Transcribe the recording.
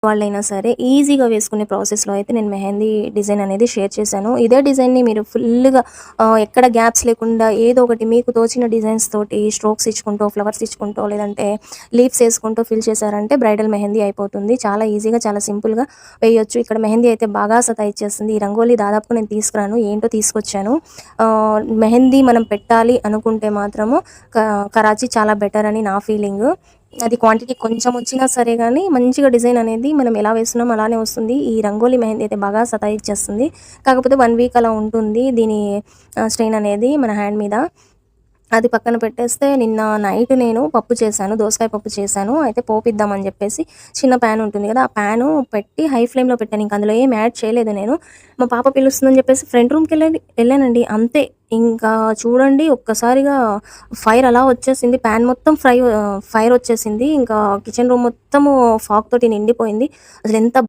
వాళ్ళైనా సరే ఈజీగా వేసుకునే ప్రాసెస్‌లో అయితే నేను మెహందీ డిజైన్ అనేది షేర్ చేశాను. ఇదే డిజైన్‌ని మీరు ఫుల్‌గా ఎక్కడ గ్యాప్స్ లేకుండా ఏదో ఒకటి మీకు తోచిన డిజైన్స్ తోటి స్ట్రోక్స్ ఇచ్చుకుంటూ, ఫ్లవర్స్ ఇచ్చుకుంటూ లేదంటే లీవ్స్ ఏసుకుంటూ ఫిల్ చేశారంటే బ్రైడల్ మెహందీ అయిపోతుంది. చాలా ఈజీగా, చాలా సింపుల్‌గా వేయొచ్చు. ఇక్కడ మెహందీ అయితే బాగా సతాయిచ్చేస్తుంది. ఈ రంగోలీ దాదాపుగా నేను తీసుకురాను. ఏంటో తీసుకొచ్చాను. మెహందీ మనం పెట్టాలి అనుకుంటే మాత్రము కరాచీ చాలా బెటర్ అని నా ఫీలింగు. అది క్వాంటిటీ కొంచెం వచ్చినా సరే గానీ, మంచిగా డిజైన్ అనేది మనం ఎలా వేస్తున్నామో అలానే వస్తుంది. ఈ రంగోలీ మెహందీ అయితే బాగా సతాయిచ్చేస్తుంది. కాకపోతే 1 వీక్ అలా ఉంటుంది దీని స్ట్రెయిన్ అనేది మన హ్యాండ్ మీద. అది పక్కన పెట్టేస్తే నిన్న నైట్ నేను పప్పు చేశాను. దోసకాయ పప్పు చేశాను. అయితే పోపిద్దామని జెప్పేసి చిన్న ప్యాన్ ఉంటుంది గదా! ఆ ప్యాను పెట్టి హై ఫ్లేమ్‌లో పెట్టాను. ఇంక అందులో ఏం యాడ్ చేయలేదు నేను. మా పాప పిలుస్తుందని జెప్పేసి ఫ్రంట్ ఎళ్ళానండి. అంతే. ఇంకా చూడండి ఒక్కసారిగా ఫైర్ అలా వచ్చేసింది. ప్యాన్ మొత్తం ఫైర్ వచ్చేసింది. ఇంకా కిచెన్ రూమ్ మొత్తము ఫాగ్ తోటి నిండిపోయింది. అసలెంత